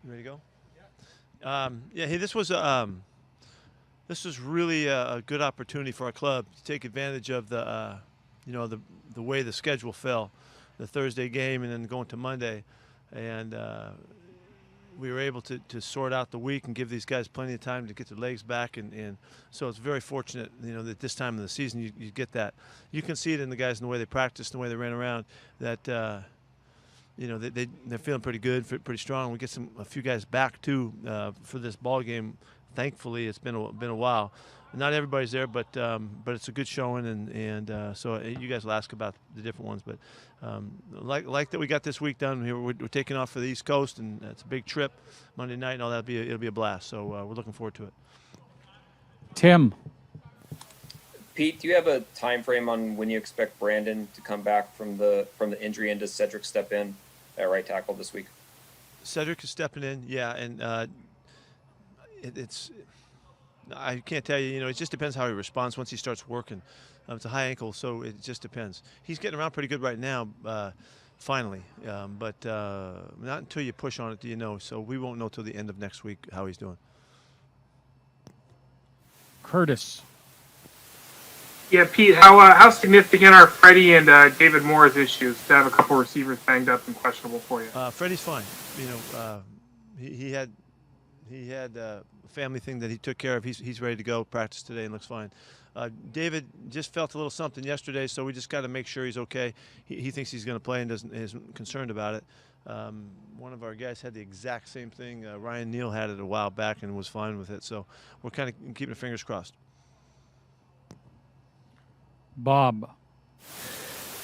You ready to go? Yeah. Hey, this was really a good opportunity for our club to take advantage of the way the schedule fell, the Thursday game and then going to Monday, and we were able to sort out the week and give these guys plenty of time to get their legs back, and so it's very fortunate, that this time of the season you get that. You can see it in the guys in the way they practiced and the way they ran around that. They're feeling pretty good, pretty strong. We get a few guys back too for this ball game. Thankfully, it's been a while. Not everybody's there, but it's a good showing, and so you guys will ask about the different ones. But like that, we got this week done. We're taking off for the East Coast, and it's a big trip Monday night, and all that. It'll be a blast. So we're looking forward to it. Tim. Pete, do you have a time frame on when you expect Brandon to come back from the injury, and does Cedric step in at right tackle this week? Cedric is stepping in, yeah, and it's I can't tell you. It just depends how he responds once he starts working. It's a high ankle, so it just depends. He's getting around pretty good right now, finally, but not until you push on it do you know. So we won't know till the end of next week how he's doing. Curtis. Yeah, Pete, how significant are Freddie and David Moore's issues to have a couple receivers banged up and questionable for you? Freddie's fine. He had a family thing that he took care of. He's ready to go. Practice today and looks fine. David just felt a little something yesterday, so we just got to make sure he's okay. He thinks he's going to play and isn't concerned about it. One of our guys had the exact same thing. Ryan Neal had it a while back and was fine with it. So we're kind of keeping our fingers crossed. Bob.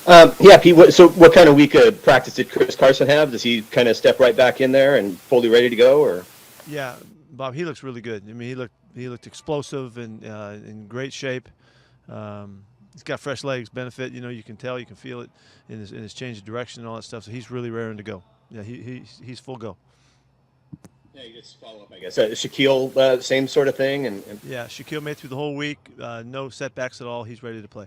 Yeah, Pete, so what kind of week of practice did Chris Carson have? Does he kind of step right back in there and fully ready to go? Or? Yeah, Bob, he looks really good. I mean, he looked explosive and in great shape. He's got fresh legs, benefit. You can tell, you can feel it in his change of direction and all that stuff. So he's really raring to go. Yeah, he's full go. Yeah, you just follow up, I guess. Shaquille, same sort of thing? And yeah, Shaquille made through the whole week. No setbacks at all. He's ready to play.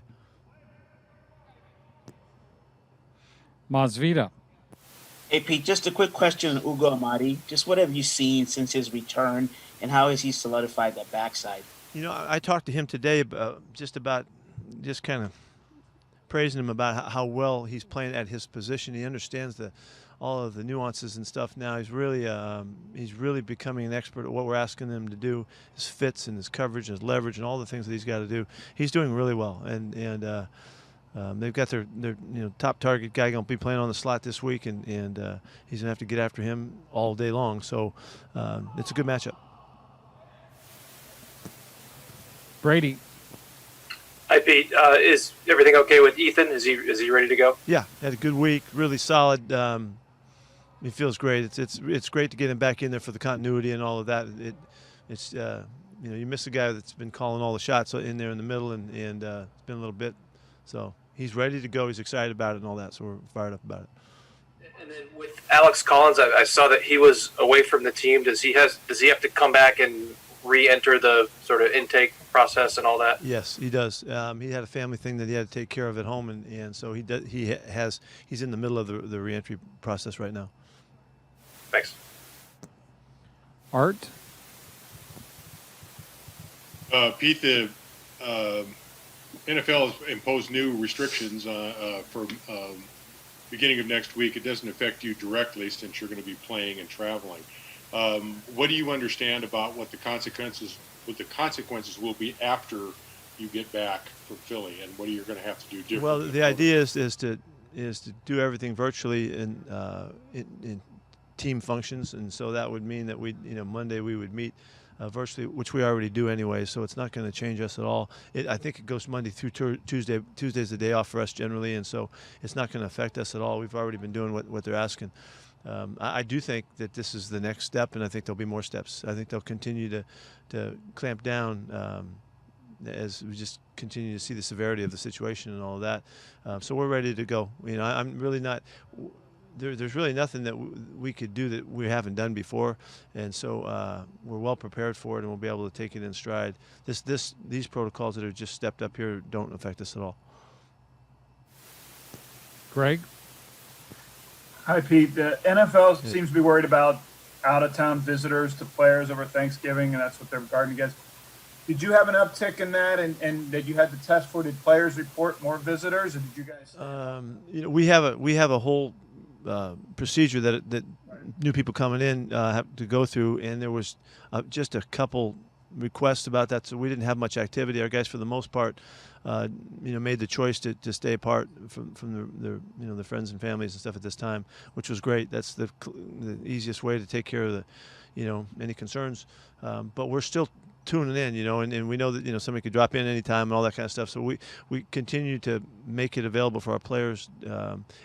Masvita. Hey, Pete, just a quick question on Ugo Amadi. Just what have you seen since his return, and how has he solidified that backside? I talked to him today about just kind of praising him about how well he's playing at his position. He understands all of the nuances and stuff now. He's really becoming an expert at what we're asking him to do, his fits and his coverage and his leverage and all the things that he's got to do. He's doing really well, and they've got their top target guy going to be playing on the slot this week, and he's going to have to get after him all day long. So it's a good matchup. Brady. Hi, Pete. Is everything okay with Ethan? Is he ready to go? Yeah, had a good week, really solid. He feels great. It's great to get him back in there for the continuity and all of that. You miss a guy that's been calling all the shots in there in the middle, and it's been a little bit. So he's ready to go. He's excited about it and all that. So we're fired up about it. And then with Alex Collins, I saw that he was away from the team. Does he have to come back and re-enter the sort of intake process and all that? Yes, he does. He had a family thing that he had to take care of at home, and so he's in the middle of the re-entry process right now. Thanks. Art. Pete, the NFL has imposed new restrictions for beginning of next week. It doesn't affect you directly since you're going to be playing and traveling. What do you understand about what the consequences will be after you get back from Philly, and what are you going to have to do differently? Well, the idea is to do everything virtually in team functions, and so that would mean that Monday we would meet virtually, which we already do anyway. So it's not going to change us at all. I think it goes Monday through Tuesday. Tuesday's the day off for us generally, and so it's not going to affect us at all. We've already been doing what they're asking. I do think that this is the next step, and I think there'll be more steps. I think they'll continue to clamp down as we just continue to see the severity of the situation and all of that. So we're ready to go. I'm really not. There's really nothing that we could do that we haven't done before, and so we're well prepared for it, and we'll be able to take it in stride. These protocols that are just stepped up here don't affect us at all. Greg. Hi, Pete. The NFL seems to be worried about out-of-town visitors to players over Thanksgiving, and that's what they're guarding against. Did you have an uptick in that, and that you had to test for? Did players report more visitors, or did you guys? We have a whole procedure that new people coming in have to go through, and there was just a couple requests about that, so we didn't have much activity. Our guys, for the most part, made the choice to stay apart from their friends and families and stuff at this time, which was great. That's the easiest way to take care of any concerns. But we're still tuning in, and we know that somebody could drop in anytime and all that kind of stuff. So we continue to make it available for our players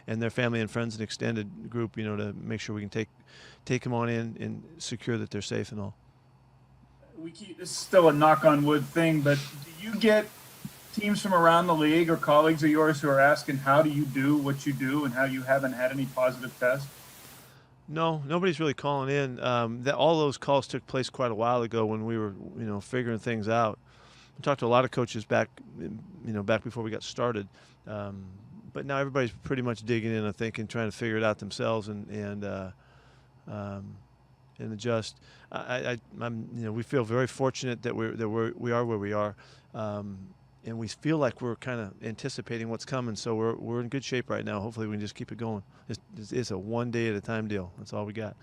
and their family and friends and extended group, to make sure we can take them on in and secure that they're safe and all. This is still a knock on wood thing, but do you get teams from around the league or colleagues of yours who are asking how do you do what you do and how you haven't had any positive tests? No, nobody's really calling in. All those calls took place quite a while ago when we were, figuring things out. We talked to a lot of coaches back before we got started. But now everybody's pretty much digging in, I think, and trying to figure it out themselves and adjust. We feel very fortunate that we are where we are, and we feel like we're kind of anticipating what's coming. So we're in good shape right now. Hopefully, we can just keep it going. It's a one day at a time deal. That's all we got.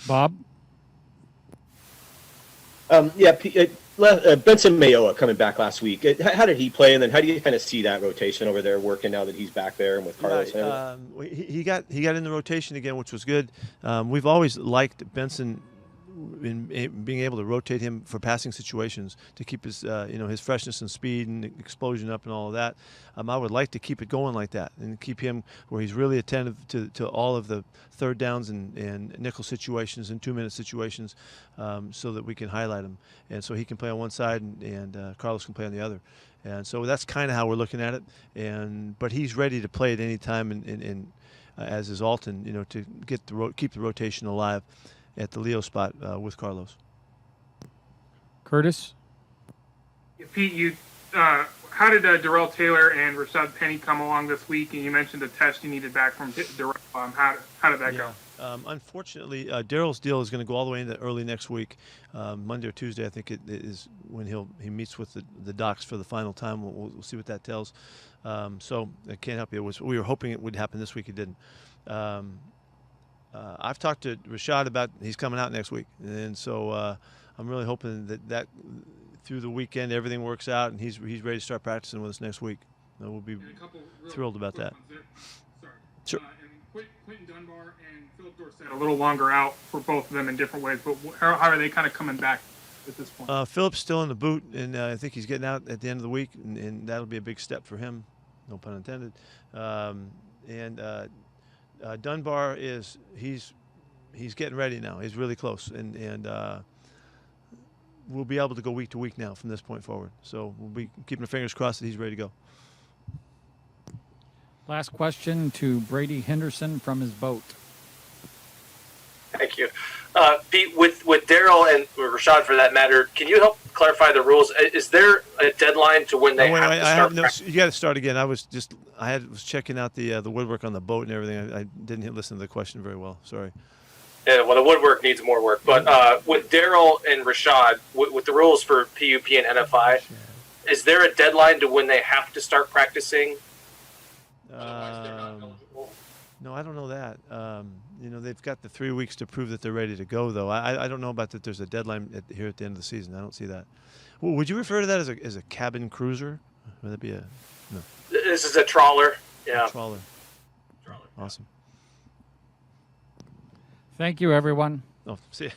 Bob? Benson Mayoa coming back last week. How did he play, and then how do you kind of see that rotation over there working now that he's back there and with Carlos? Right. He got in the rotation again, which was good. We've always liked Benson in being able to rotate him for passing situations to keep his his freshness and speed and explosion up and all of that. I would like to keep it going like that and keep him where he's really attentive to all of the third downs and nickel situations and 2-minute situations, so that we can highlight him and so he can play on one side and Carlos can play on the other. And so that's kind of how we're looking at it. But he's ready to play at any time and as is Alton, to keep the rotation alive at the Leo spot with Carlos. Curtis? Yeah, Pete, how did Darrell Taylor and Rashad Penny come along this week? And you mentioned the test you needed back from Darrell. How did that go? Unfortunately, Darrell's deal is going to go all the way into early next week, Monday or Tuesday. I think it is when he meets with the docs for the final time. We'll see what that tells. So I can't help you. We were hoping it would happen this week. It didn't. I've talked to Rashad about he's coming out next week, and so I'm really hoping that through the weekend everything works out and he's ready to start practicing with us next week. We'll be thrilled about that. Sure. And Quentin Dunbar and Philip Dorsett a little longer out for both of them in different ways, but how are they kind of coming back at this point? Philip's still in the boot, and I think he's getting out at the end of the week, and that'll be a big step for him, no pun intended. Dunbar he's getting ready now. He's really close, and we'll be able to go week to week now from this point forward. So we'll be keeping our fingers crossed that he's ready to go. Last question to Brady Henderson from his boat. Thank you. Pete, with Darrell and Rashad for that matter, can you help clarify the rules? Is there a deadline to when they have to start? You got to start again. I was checking out the woodwork on the boat and everything. I didn't listen to the question very well. Sorry. Yeah, well, the woodwork needs more work. But with Darrell and Rashad, with the rules for PUP and NFI, is there a deadline to when they have to start practicing? No, I don't know that. They've got the 3 weeks to prove that they're ready to go, though. I don't know about that. There's a deadline here at the end of the season. I don't see that. Well, would you refer to that as a cabin cruiser? Would that be no? This is a trawler. Yeah. A trawler. Awesome. Thank you, everyone. Oh, see ya.